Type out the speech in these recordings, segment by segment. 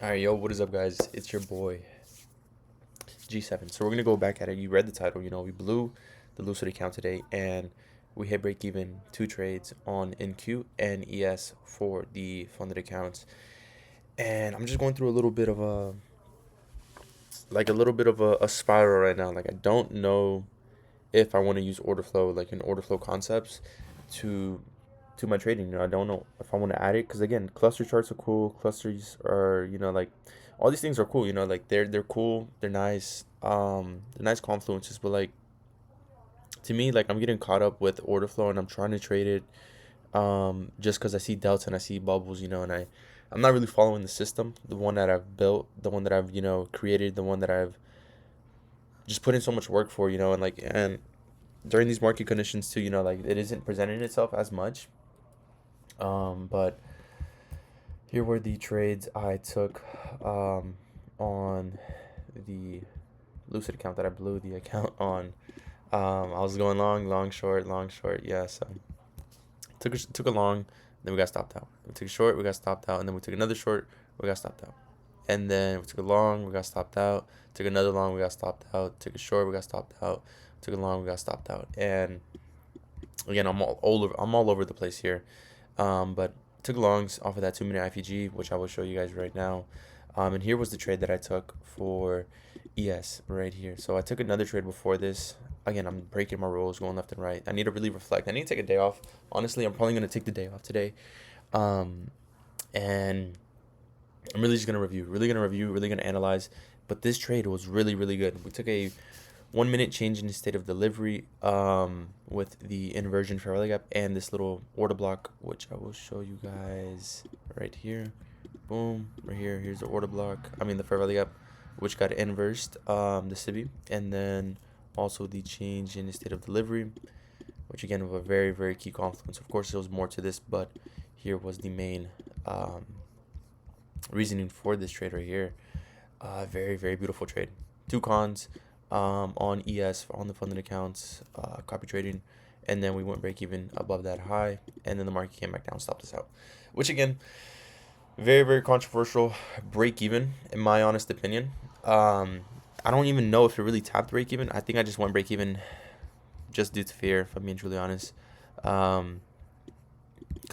Alright, yo, what is up, guys? It's your boy G7. So we're gonna go back at it. You read the title. We blew the Lucid account today, and we hit break even 2 trades on NQ and ES for the funded accounts. And I'm just going through a spiral right now. Like, I don't know if I want to use order flow, like in order flow concepts, to my trading. I don't know if I want to add it, because again, cluster charts are cool. Clusters are, like, all these things are cool. Like, they're cool. They're nice. They're nice confluences. But like, to me, like, I'm getting caught up with order flow, and I'm trying to trade it. Just because I see delta and I see bubbles. And I'm not really following the system, the one that I've built, the one that I've created, the one that I've just put in so much work for. And during these market conditions too, like, it isn't presenting itself as much. But here were the trades I took on the Lucid account that I blew the account on. I was going long, long, short. Yeah, so took a long, then we got stopped out. We took a short, we got stopped out, and then we took another short, we got stopped out. And then we took a long, we got stopped out. Took another long, we got stopped out. Took a short, we got stopped out. Took a long, we got stopped out. And again, I'm all over the place here. But took longs off of that 2 minute IPG, which I will show you guys right now. And here was the trade that I took for ES right here. So I took another trade before this. Again, I'm breaking my rules, going left and right. I need to really reflect. I need to take a day off. Honestly, I'm probably gonna take the day off today. And I'm really just gonna review, really gonna analyze. But this trade was really, really good. We took a 1 minute change in the state of delivery with the inversion fair value gap and this little order block, which I will show you guys right here. Boom, right here. Here's the order block. I mean the fair value gap, which got inversed, the SIBI, and then also the change in the state of delivery, which again was a very, very key confluence. Of course, there was more to this, but here was the main reasoning for this trade right here. Very, very beautiful trade. Two cons on ES on the funded accounts, copy trading, and then we went break even above that high, and then the market came back down, stopped us out, which again, very, very controversial break even in my honest opinion. I don't even know if it really tapped break even. I think I just went break even just due to fear, if I'm being truly honest. Because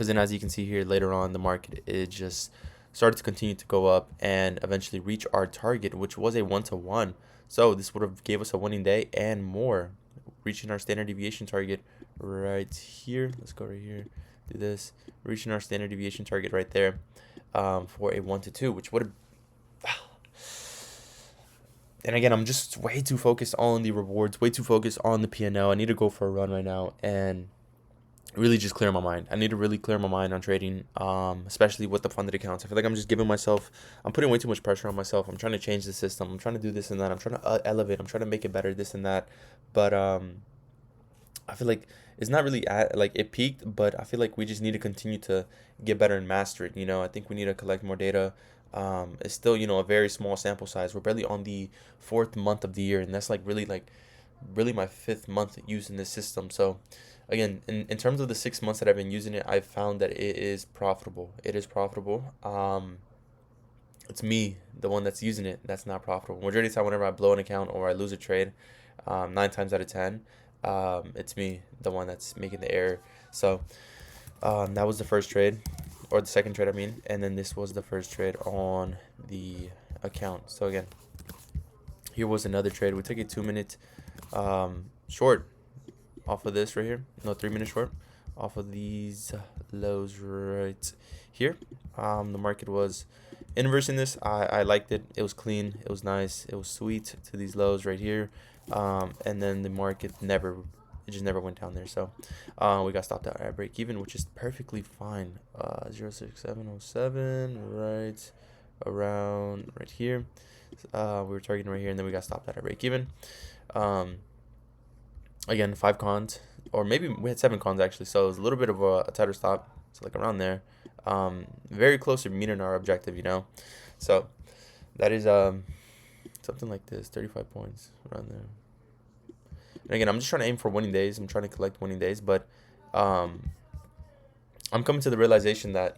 then, as you can see here later on, the market, it just started to continue to go up and eventually reach our target, which was a 1-to-1. So this would have gave us a winning day and more, reaching our standard deviation target right here. Let's go right here, do this, reaching our standard deviation target right there, for a 1-to-2, which would have. And again, I'm just way too focused on the rewards, way too focused on the P&L. I need to go for a run right now and really just clear my mind. I need to really clear my mind on trading, especially with the funded accounts. I feel like I'm putting way too much pressure on myself. I'm trying to change the system. I'm trying to do this and that. I'm trying to elevate. I'm trying to make it better, this and that. But I feel like it's not really like it peaked, but I feel like we just need to continue to get better and master it. I think we need to collect more data. It's still, a very small sample size. We're barely on the 4th month of the year, and that's really my 5th month using this system. So again, in terms of the 6 months that I've been using it, I've found that it is profitable. It is profitable. It's me, the one that's using it, that's not profitable. Majority of the time, whenever I blow an account or I lose a trade, 9 times out of 10, it's me, the one that's making the error. So that was the first trade, or the second trade, I mean, and then this was the first trade on the account. So again, here was another trade. We took a 2 minute short off of this right here. No, 3 minute short off of these lows right here. The market was inversing this. I liked it. It was clean. It was nice. It was sweet to these lows right here. And then the market just never went down there. So we got stopped out at break even, which is perfectly fine. 06707 right around right here. We were targeting right here, and then we got stopped at break even. Again, 5 cons, or maybe we had 7 cons actually, so it was a little bit of a tighter stop, so like around there. Very close to meeting our objective, so that is something like this, 35 points around there. And again, I'm just trying to aim for winning days. I'm trying to collect winning days, but I'm coming to the realization that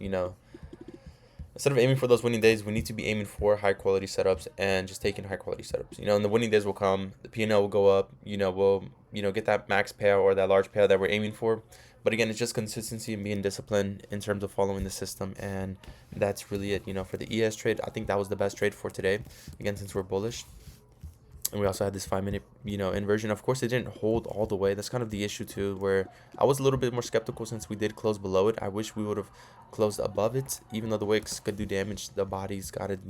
instead of aiming for those winning days, we need to be aiming for high quality setups and just taking high quality setups. And the winning days will come. The P&L will go up. We'll get that max payout or that large payout that we're aiming for. But again, it's just consistency and being disciplined in terms of following the system, and that's really it. For the ES trade, I think that was the best trade for today. Again, since we're bullish. And we also had this 5 minute, inversion. Of course, it didn't hold all the way. That's kind of the issue too, where I was a little bit more skeptical since we did close below it. I wish we would have closed above it, even though the wicks could do damage. The body's got it,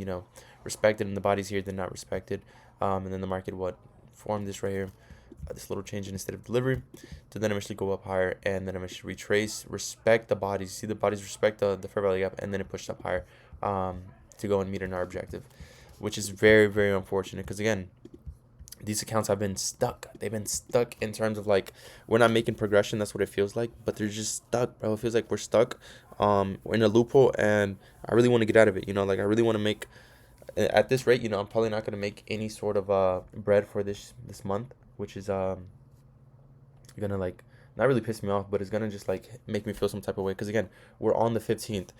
respected, and the bodies here did not respect it. And then the market formed this right here, this little change in state of delivery, to then eventually go up higher, and then eventually retrace, respect the bodies. See the bodies respect the fair value gap, and then it pushed up higher to go and meet our objective, which is very, very unfortunate because again, these accounts have been stuck. They've been stuck in terms of like we're not making progression. That's what it feels like. But they're just stuck, bro. It feels like we're stuck. We're in a loophole, and I really want to get out of it. Like I really want to make. At this rate, I'm probably not gonna make any sort of bread for this month, which is gonna like not really piss me off, but it's gonna just like make me feel some type of way. Because again, we're on the 15th.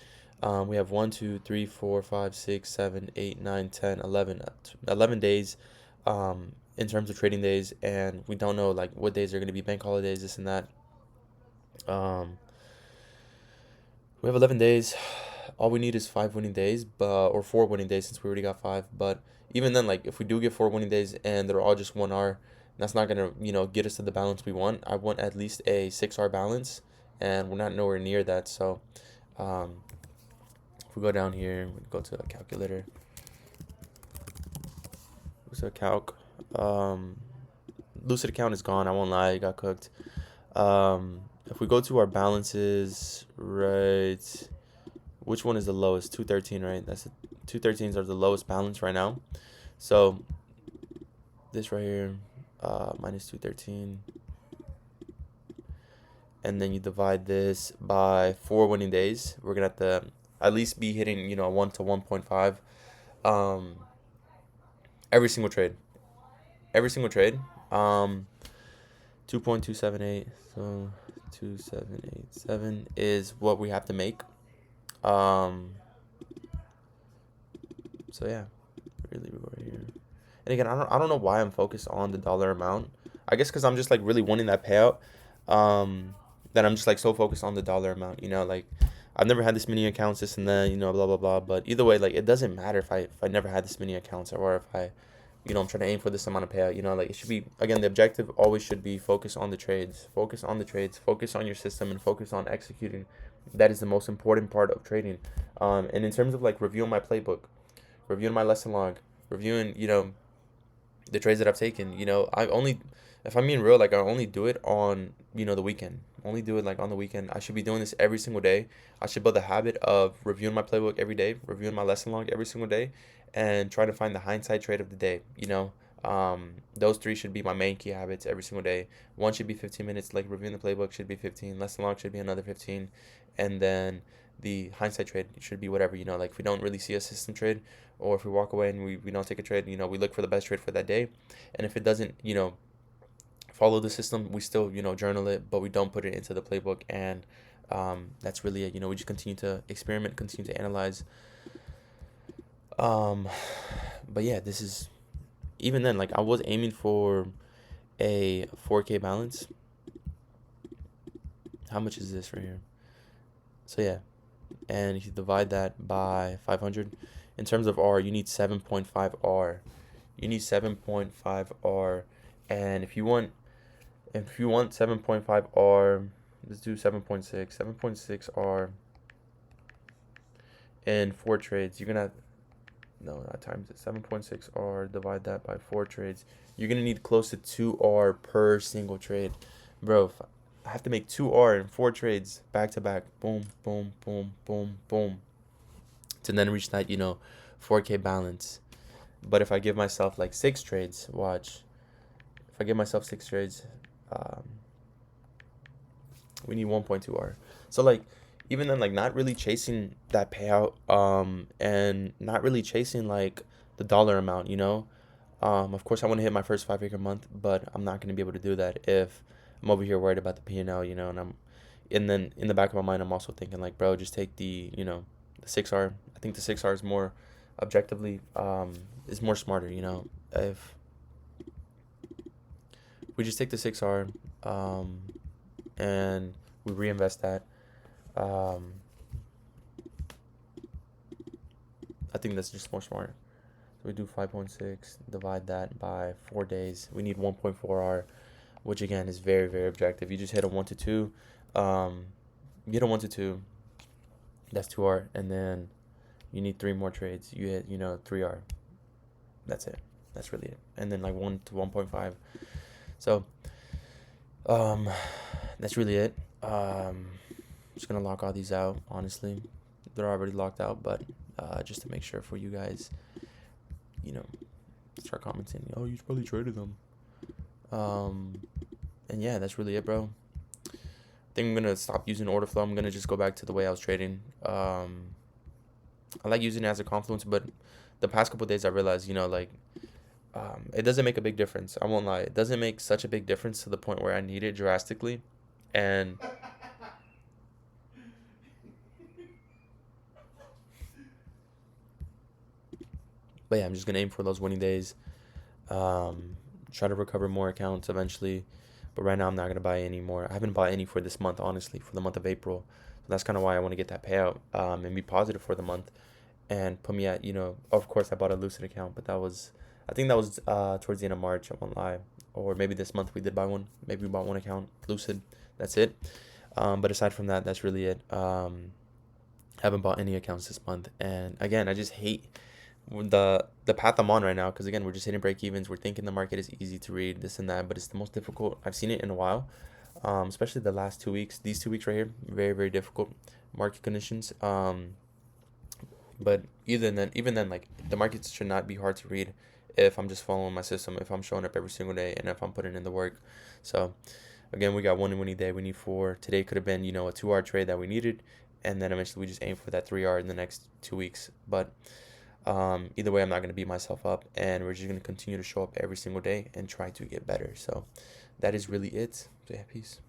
We have 1, 2, 3, 4, 5, 6, 7, 8, 9, 10, 11, 11 days. In terms of trading days, and we don't know like what days are going to be bank holidays, this and that. We have 11 days. All we need is 5 winning days, or 4 winning days since we already got 5. But even then, like if we do get 4 winning days and they're all just 1R, that's not gonna get us to the balance we want. I want at least a 6R balance, and we're not nowhere near that. So if we go down here, we go to a calculator. So calc. Lucid account is gone. I won't lie, it got cooked. If we go to our balances, right, which one is the lowest? 213, right? That's 213s are the lowest balance right now. So this right here, minus 213, and then you divide this by 4 winning days. We're gonna have to at least be hitting 1 to 1.5 every single trade. 2.278, so 2787 is what we have to make. So yeah, really we go right here. And again, I don't know why I'm focused on the dollar amount. I guess because I'm just like really wanting that payout. That I'm just like so focused on the dollar amount. Like I've never had this many accounts, this and that, blah blah blah. But either way, like it doesn't matter if I never had this many accounts, or if I'm trying to aim for this amount of payout. Like it should be, again, the objective always should be focus on the trades, focus on your system, and focus on executing. That is the most important part of trading. And in terms of like reviewing my playbook, reviewing my lesson log, reviewing, the trades that I've taken, if I'm being real, like I only do it on, the weekend. Only do it like on the weekend. I should be doing this every single day. I should build a habit of reviewing my playbook every day, reviewing my lesson log every single day, and trying to find the hindsight trade of the day. Those 3 should be my main key habits every single day. One should be 15 minutes, like reviewing the playbook should be 15, lesson log should be another 15, and then the hindsight trade should be whatever, like if we don't really see a system trade, or if we walk away and we don't take a trade, we look for the best trade for that day. And if it doesn't, follow the system, we still, journal it, but we don't put it into the playbook. And that's really it. We just continue to experiment, continue to analyze. But yeah, this is, even then, like I was aiming for a 4K balance. How much is this right here? So yeah, and if you divide that by 500, in terms of R, you need 7.5 R. You need 7.5 R, and if you want 7.5 R, let's do 7.6 R in 4 trades. You're gonna, no, not times it. 7.6 R, divide that by 4 trades. You're gonna need close to 2 R per single trade, bro. If I have to make 2 R in 4 trades back to back, boom, boom, boom, boom, boom, to then reach that 4K balance. But if I give myself like 6 trades, watch. If I give myself 6 trades, we need 1.2 R. So like even then, like not really chasing that payout, and not really chasing like the dollar amount, Of course I want to hit my first 5-figure month, but I'm not going to be able to do that if I'm over here worried about the P&L, and then in the back of my mind I'm also thinking like, bro, just take the the 6R. I think the 6R is more objectively is more smarter. If we just take the 6R and we reinvest that, um, I think that's just more smart. So we do 5.6, divide that by 4 days. We need 1.4R, which again is very, very objective. You just hit a 1 to 2. You hit a 1 to 2, that's 2R. And then you need 3 more trades. You hit, 3R. That's it. That's really it. And then like 1 to 1.5. So, that's really it. Just going to lock all these out, honestly. They're already locked out, but just to make sure for you guys, start commenting. Oh, you probably traded them. And yeah, that's really it, bro. I think I'm gonna stop using order flow. I'm gonna just go back to the way I was trading. I like using it as a confluence, but the past couple of days I realized, it doesn't make a big difference. I won't lie. It doesn't make such a big difference to the point where I need it drastically. And but yeah, I'm just gonna aim for those winning days. Try to recover more accounts eventually, but right now I'm not gonna buy any more. I haven't bought any for this month, honestly, for the month of April. So that's kind of why I want to get that payout, and be positive for the month, and put me at, of course I bought a Lucid account, but I think that was towards the end of March. I won't lie, or maybe this month we did buy one. Maybe we bought one account, Lucid. That's it. But aside from that, that's really it. Haven't bought any accounts this month, and again, I just hate the path I'm on right now, because again, we're just hitting break evens. We're thinking the market is easy to read, this and that, but it's the most difficult I've seen it in a while. Especially the last 2 weeks. These 2 weeks right here, very, very difficult market conditions. But even then, like, the markets should not be hard to read if I'm just following my system, if I'm showing up every single day, and if I'm putting in the work. So again, we got one winning day. We need 4. Today could have been, a 2-hour trade that we needed, and then eventually we just aim for that 3-hour in the next 2 weeks. But either way, I'm not going to beat myself up, and we're just going to continue to show up every single day and try to get better. So that is really it. So yeah, peace.